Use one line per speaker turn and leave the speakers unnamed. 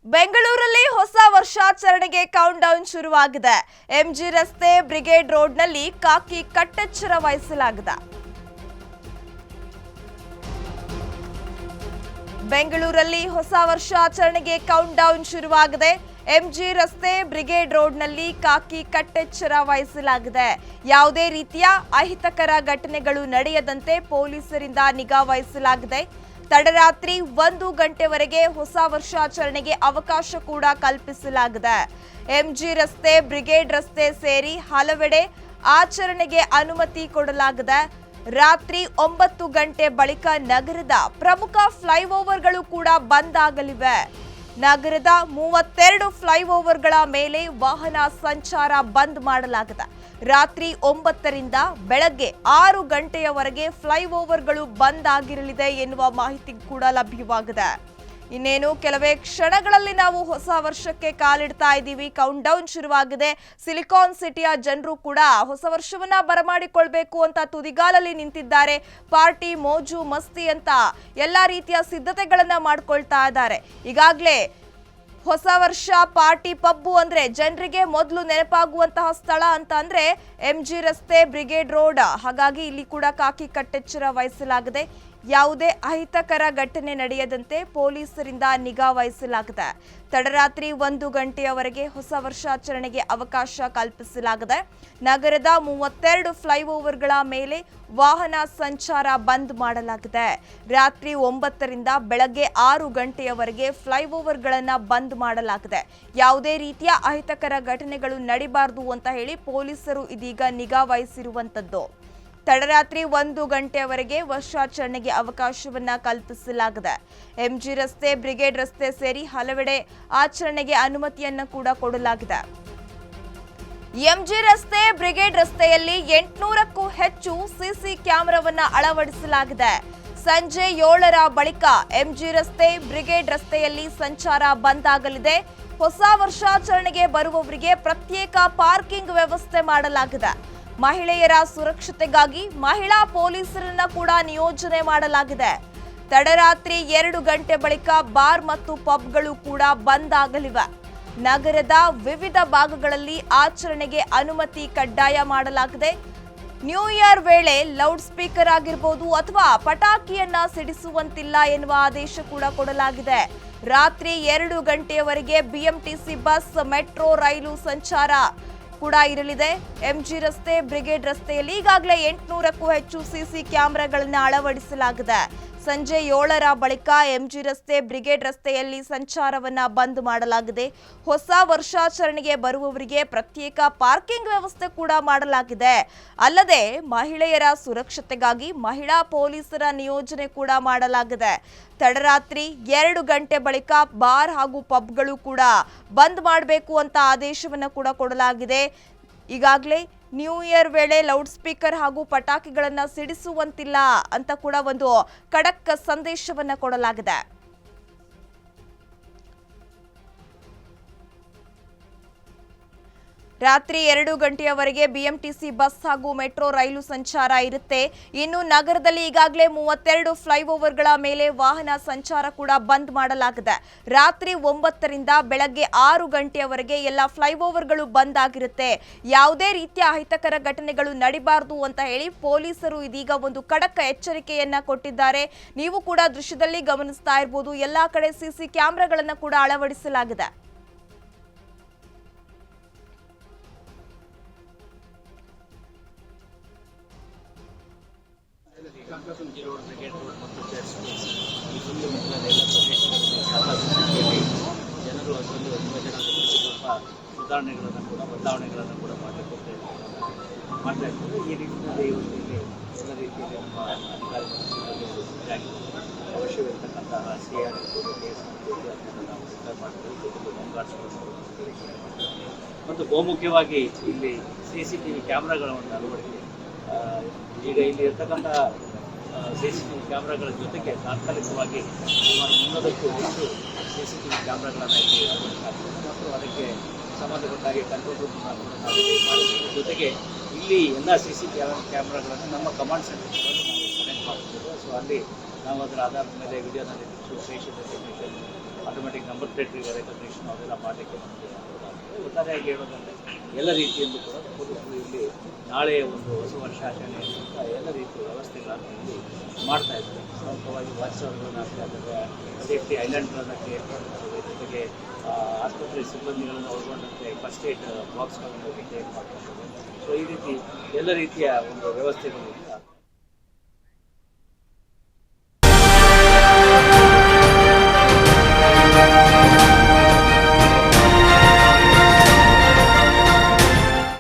ಬೆಂಗಳೂರಲ್ಲಿ ಹೊಸ ವರ್ಷಾಚರಣೆಗೆ count down ಶುರುವಾಗಿದೆ. ಎಂಜಿ ರಸ್ತೆ ಬ್ರಿಗೇಡ್ ರೋಡ್ನಲ್ಲಿ ಕಾಕಿ ಕಟ್ಟೆಚ್ಚರ ವಹಿಸಲಾಗಿದೆ. ಬೆಂಗಳೂರಲ್ಲಿ ಹೊಸ ವರ್ಷಾಚರಣೆಗೆ ಕೌಂಟ್ ಡೌನ್ ಶುರುವಾಗಿದೆ. ಎಂಜಿ ರಸ್ತೆ ಬ್ರಿಗೇಡ್ ರೋಡ್ನಲ್ಲಿ ಕಾಕಿ ಕಟ್ಟೆಚ್ಚರ ವಹಿಸಲಾಗಿದೆ. ಯಾವುದೇ ರೀತಿಯ ಅಹಿತಕರ ಘಟನೆಗಳು ನಡೆಯದಂತೆ ಪೊಲೀಸರಿಂದ ನಿಗಾ ವಹಿಸಲಾಗಿದೆ. ತಡರಾತ್ರಿ 1 ಗಂಟೆವರೆಗೆ ಹೊಸ ವರ್ಷಾಚರಣೆಗೆ ಅವಕಾಶ ಕೂಡ ಕಲ್ಪಿಸಲಾಗಿದೆ. ಎಂಜಿ ರಸ್ತೆ ಬ್ರಿಗೇಡ್ ರಸ್ತೆ ಸೇರಿ ಹಲವೆಡೆ ಆಚರಣೆಗೆ ಅನುಮತಿ ಕೊಡಲಾಗಿದೆ. ರಾತ್ರಿ 9 ಗಂಟೆ ಬಳಿಕ ನಗರದ ಪ್ರಮುಖ ಫ್ಲೈಓವರ್ಗಳು ಕೂಡ ಬಂದ್ ಆಗಲಿವೆ. ನಗರದ 32 ಫ್ಲೈಓವರ್ಗಳ ಮೇಲೆ ವಾಹನ ಸಂಚಾರ ಬಂದ್ ಮಾಡಲಾಗಿದೆ. ರಾತ್ರಿ 9ರಿಂದ ಬೆಳಗ್ಗೆ 6 ಗಂಟೆಯವರೆಗೆ ಫ್ಲೈಓವರ್ಗಳು ಬಂದ್ ಆಗಿರಲಿದೆ ಎನ್ನುವ ಮಾಹಿತಿ ಕೂಡ ಲಭ್ಯವಾಗಿದೆ. ಇನ್ನೇನು ಕೆಲವೇ ಕ್ಷಣಗಳಲ್ಲಿ ನಾವು ಹೊಸ ವರ್ಷಕ್ಕೆ ಕಾಲಿಡ್ತಾ ಇದ್ದೀವಿ. ಕೌಂಟ್ ಡೌನ್ ಶುರುವಾಗಿದೆ. ಸಿಲಿಕಾನ್ ಸಿಟಿಯ ಜನರು ಕೂಡ ಹೊಸ ವರ್ಷವನ್ನ ಬರಮಾಡಿಕೊಳ್ಬೇಕು ಅಂತ ತುದಿಗಾಲಲ್ಲಿ ನಿಂತಿದ್ದಾರೆ. ಪಾರ್ಟಿ ಮೋಜು ಮಸ್ತಿ ಅಂತ ಎಲ್ಲಾ ರೀತಿಯ ಸಿದ್ಧತೆಗಳನ್ನ ಮಾಡ್ಕೊಳ್ತಾ ಇದ್ದಾರೆ. ಈಗಾಗಲೇ ಹೊಸ ವರ್ಷ ಪಾರ್ಟಿ ಪಬ್ಬು ಅಂದ್ರೆ ಜನರಿಗೆ ಮೊದಲು ನೆನಪಾಗುವಂತಹ ಸ್ಥಳ ಅಂತ ಅಂದ್ರೆ ಎಂಜಿ ರಸ್ತೆ ಬ್ರಿಗೇಡ್ ರೋಡ್. ಹಾಗಾಗಿ ಇಲ್ಲಿ ಕೂಡ ಕಾಕಿ ಕಟ್ಟೆಚ್ಚರ ವಹಿಸಲಾಗಿದೆ. ಯಾವುದೇ ಅಹಿತಕರ ಘಟನೆ ನಡೆಯದಂತೆ ಪೊಲೀಸರಿಂದ ನಿಗಾ ವಹಿಸಲಾಗಿದೆ. ತಡರಾತ್ರಿ 1 ಗಂಟೆಯವರೆಗೆ ಹೊಸ ವರ್ಷಾಚರಣೆಗೆ ಅವಕಾಶ ಕಲ್ಪಿಸಲಾಗಿದೆ. ನಗರದ 32 ಫ್ಲೈಓವರ್ಗಳ ಮೇಲೆ ವಾಹನ ಸಂಚಾರ ಬಂದ್ ಮಾಡಲಾಗಿದೆ. ರಾತ್ರಿ 9ರಿಂದ ಬೆಳಗ್ಗೆ 6 ಗಂಟೆಯವರೆಗೆ ಫ್ಲೈಓವರ್ಗಳನ್ನು ಬಂದ್ ಮಾಡಲಾಗಿದೆ. ಯಾವುದೇ ರೀತಿಯ ಅಹಿತಕರ ಘಟನೆಗಳು ನಡೀಬಾರದು ಅಂತ ಹೇಳಿ ಪೊಲೀಸರು ಇದೀಗ ನಿಗಾ ವಹಿಸಿರುವಂತದ್ದು. ತಡರಾತ್ರಿ 1 ಗಂಟೆಯವರೆಗೆ ವರ್ಷಾಚರಣೆಗೆ ಅವಕಾಶವನ್ನ ಕಲ್ಪಿಸಲಾಗಿದೆ. ಎಂಜಿ ರಸ್ತೆ ಬ್ರಿಗೇಡ್ ರಸ್ತೆ ಸೇರಿ ಹಲವೆಡೆ ಆಚರಣೆಗೆ ಅನುಮತಿಯನ್ನು ಕೂಡ ಕೊಡಲಾಗಿದೆ. ಎಂಜಿ ರಸ್ತೆ ಬ್ರಿಗೇಡ್ ರಸ್ತೆಯಲ್ಲಿ 800ಕ್ಕೂ ಹೆಚ್ಚು ಸಿಸಿ ಕ್ಯಾಮೆರಾವನ್ನ ಅಳವಡಿಸಲಾಗಿದೆ. ಸಂಜೆ 7ರ ಬಳಿಕ ಎಂಜಿ ರಸ್ತೆ ಬ್ರಿಗೇಡ್ ರಸ್ತೆಯಲ್ಲಿ ಸಂಚಾರ ಬಂದ್ ಆಗಲಿದೆ. ಹೊಸ ವರ್ಷಾಚರಣೆಗೆ ಬರುವವರಿಗೆ ಪ್ರತ್ಯೇಕ ಪಾರ್ಕಿಂಗ್ ವ್ಯವಸ್ಥೆ ಮಾಡಲಾಗಿದೆ. ಮಹಿಳೆಯರ ಸುರಕ್ಷತೆಗಾಗಿ ಮಹಿಳಾ ಪೊಲೀಸರನ್ನ ಕೂಡ ನಿಯೋಜನೆ ಮಾಡಲಾಗಿದೆ. ತಡರಾತ್ರಿ 2 ಗಂಟೆ ಬಳಿಕ ಬಾರ್ ಮತ್ತು ಪಬ್ಗಳು ಕೂಡ ಬಂದ್ ಆಗಲಿವೆ. ನಗರದ ವಿವಿಧ ಭಾಗಗಳಲ್ಲಿ ಆಚರಣೆಗೆ ಅನುಮತಿ ಕಡ್ಡಾಯ ಮಾಡಲಾಗಿದೆ. ನ್ಯೂ ಇಯರ್ ವೇಳೆ ಲೌಡ್ ಸ್ಪೀಕರ್ ಆಗಿರಬಹುದು ಅಥವಾ ಪಟಾಕಿಯನ್ನ ಸಿಡಿಸುವಂತಿಲ್ಲ ಎನ್ನುವ ಆದೇಶ ಕೂಡ ಕೊಡಲಾಗಿದೆ. ರಾತ್ರಿ 2 ಗಂಟೆಯವರೆಗೆ ಬಿಎಂಟಿಸಿ ಬಸ್, ಮೆಟ್ರೋ ರೈಲು ಸಂಚಾರ ಕೂಡ ಇರಲಿದೆ. ಎಂಜಿ ರಸ್ತೆ ಬ್ರಿಗೇಡ್ ರಸ್ತೆಯಲ್ಲಿ ಈಗಾಗಲೇ 800ಕ್ಕೂ ಹೆಚ್ಚು ಸಿಸಿ ಕ್ಯಾಮೆರಾಗಳನ್ನು ಅಳವಡಿಸಲಾಗಿದೆ. ಸಂಜೆ 7ರ ಬಳಿಕ ಎಂಜಿ ರಸ್ತೆ ಬ್ರಿಗೇಡ್ ರಸ್ತೆಯಲ್ಲಿ ಸಂಚಾರವನ್ನ ಬಂದ್ ಮಾಡಲಾಗಿದೆ. ಹೊಸ ವರ್ಷಾಚರಣೆಗೆ ಬರುವವರಿಗೆ ಪ್ರತ್ಯೇಕ ಪಾರ್ಕಿಂಗ್ ವ್ಯವಸ್ಥೆ ಕೂಡ ಮಾಡಲಾಗಿದೆ. ಅಲ್ಲದೆ ಮಹಿಳೆಯರ ಸುರಕ್ಷತೆಗಾಗಿ ಮಹಿಳಾ ಪೊಲೀಸರ ನಿಯೋಜನೆ ಕೂಡ ಮಾಡಲಾಗಿದೆ. ತಡರಾತ್ರಿ 2 ಗಂಟೆ ಬಳಿಕ ಬಾರ್ ಹಾಗೂ ಪಬ್ಗಳು ಕೂಡ ಬಂದ್ ಮಾಡಬೇಕು ಅಂತ ಆದೇಶವನ್ನ ಕೂಡ ಕೊಡಲಾಗಿದೆ. ಈಗಾಗಲೇ ನ್ಯೂ ಇಯರ್ ವೇಳೆ ಲೌಡ್ ಸ್ಪೀಕರ್ ಹಾಗೂ ಪಟಾಕಿಗಳನ್ನ ಸಿಡಿಸುವಂತಿಲ್ಲ ಅಂತ ಕೂಡ ಒಂದು ಖಡಕ್ ಸಂದೇಶವನ್ನ ಕೊಡಲಾಗಿದೆ. ರಾತ್ರಿ 2 ಗಂಟೆಯವರೆಗೆ ಬಿಎಂಟಿಸಿ ಬಸ್ ಹಾಗೂ ಮೆಟ್ರೋ ರೈಲು ಸಂಚಾರ ಇರುತ್ತೆ. ಇನ್ನು ನಗರದಲ್ಲಿ ಈಗಾಗಲೇ 32 ಫ್ಲೈಓವರ್ಗಳ ಮೇಲೆ ವಾಹನ ಸಂಚಾರ ಕೂಡ ಬಂದ್ ಮಾಡಲಾಗಿದೆ. ರಾತ್ರಿ 9ರಿಂದ ಬೆಳಗ್ಗೆ 6 ಗಂಟೆಯವರೆಗೆ ಎಲ್ಲ ಫ್ಲೈಓವರ್ಗಳು ಬಂದ್ ಆಗಿರುತ್ತೆ. ಯಾವುದೇ ರೀತಿಯ ಅಹಿತಕರ ಘಟನೆಗಳು ನಡೀಬಾರದು ಅಂತ ಹೇಳಿ ಪೊಲೀಸರು ಇದೀಗ ಒಂದು ಖಡಕ್ ಎಚ್ಚರಿಕೆಯನ್ನ ಕೊಟ್ಟಿದ್ದಾರೆ. ನೀವು ಕೂಡ ದೃಶ್ಯದಲ್ಲಿ ಗಮನಿಸ್ತಾ ಇರಬಹುದು. ಎಲ್ಲಾ ಕಡೆ ಸಿಸಿ ಕ್ಯಾಮೆರಾಗಳನ್ನು ಕೂಡ ಅಳವಡಿಸಲಾಗಿದೆ.
ಎಂಜಿ ರೋಡ್ ಬ್ರಿಗೇಡ್ ರೋಡ್ ಮತ್ತು ಚರ್ಚ್ ಈ ಸುತ್ತಮುತ್ತಲ ಎಲ್ಲ ಪ್ರದೇಶಗಳಲ್ಲಿ ಜನರು ಅದರಲ್ಲಿ ಯುವಜನಾಂಗದಲ್ಲಿ ಸ್ವಲ್ಪ ಸುಧಾರಣೆಗಳನ್ನು ಕೂಡ ಬದಲಾವಣೆಗಳನ್ನು ಕೂಡ ಮಾಡ್ತಾ ಇರ್ತಾರೆ. ಈ ನಿಟ್ಟಿನಲ್ಲಿ ಇಲ್ಲಿ ಎಲ್ಲ ರೀತಿಯಲ್ಲಿ ನಮ್ಮ ಅಧಿಕಾರಿಗಳು ಅವಶ್ಯವಿರತಕ್ಕಂತಹ CR ಕೇಸ್ ಅದನ್ನು ನಾವು ರಿಪೇರ್ ಮಾಡ್ತೀವಿ. ಜೊತೆಗೆ ಹೋಮ್ಗಾರ್ಡ್ಸ್ಗಳನ್ನು ಮತ್ತು ಬಹುಮುಖ್ಯವಾಗಿ ಇಲ್ಲಿ CCTV ಕ್ಯಾಮ್ರಾಗಳ ಒಂದು ಅಳವಡಿಕೆ. ಈಗ ಇಲ್ಲಿ ಇರ್ತಕ್ಕಂಥ CCTV ಕ್ಯಾಮ್ರಾಗಳ ಜೊತೆಗೆ ತಾತ್ಕಾಲಿಕವಾಗಿ ಸುಮಾರು 300ಕ್ಕೂ ಹೆಚ್ಚು CCTV ಕ್ಯಾಮ್ರಾಗಳನ್ನು ಇಲ್ಲಿ ಅಳವಡಿಸಲಾಗಿದೆ ಮತ್ತು ಅದಕ್ಕೆ ಸಂಬಂಧಪಟ್ಟಾಗಿ ಕಂಟ್ರೋಲ್ ರೂಮ್ ಮಾಡಿದ್ದೀವಿ. ಜೊತೆಗೆ ಇಲ್ಲಿ ಎಲ್ಲ ಕ್ಯಾಮ್ರಾಗಳನ್ನು ನಮ್ಮ ಕಮಾಂಡ್ ಸೆಂಟರ್ಗಳನ್ನು ನಾವು ಕನೆಕ್ಟ್ ಮಾಡ್ತಿದ್ದೇವೆ. ಸೊ ಅಲ್ಲಿ ನಾವು ಅದರ ಆಧಾರದ ಮೇಲೆ ವಿಡಿಯೋನಲ್ಲಿ station technician automatic number plate recognition ಅವೆಲ್ಲ ಮಾಡಲಿಕ್ಕೆ ನಮಗೆ ಅನುಕೂಲ. ಒಟ್ಟಾರೆಯಾಗಿ ಹೇಳೋದಂದರೆ ಎಲ್ಲ ರೀತಿಯಲ್ಲೂ ಕೂಡ ಪೊಲೀಸರು ಇಲ್ಲಿ ನಾಳೆ ಒಂದು ಹೊಸ ವರ್ಷ ಆಚರಣೆ ಅಂತ ಎಲ್ಲ ರೀತಿಯ ವ್ಯವಸ್ಥೆಗಳನ್ನು ಇಲ್ಲಿ ಮಾಡ್ತಾ ಇದ್ದಾರೆ. ಪ್ರಮುಖವಾಗಿ ವಾಚರ್ಗಳನ್ನು ಹಾಕ್ತಾ ಸೇಫ್ಟಿ ಐಲ್ಯಾಂಡ್ಗಳನ್ನು ಕ್ರಿಯೇಟ್ ಮಾಡ್ತಾರೆ. ಜೊತೆಗೆ ಆಸ್ಪತ್ರೆ ಸಿಬ್ಬಂದಿಗಳನ್ನು ಒಳಗೊಂಡಂತೆ ಫಸ್ಟ್ ಏಡ್ ಬಾಕ್ಸ್ಗಳನ್ನು ಕ್ರಿಯೇಟ್ ಮಾಡ್ತಾರೆ. ಸೊ ಈ ರೀತಿ ಎಲ್ಲ ರೀತಿಯ ಒಂದು ವ್ಯವಸ್ಥೆಗಳು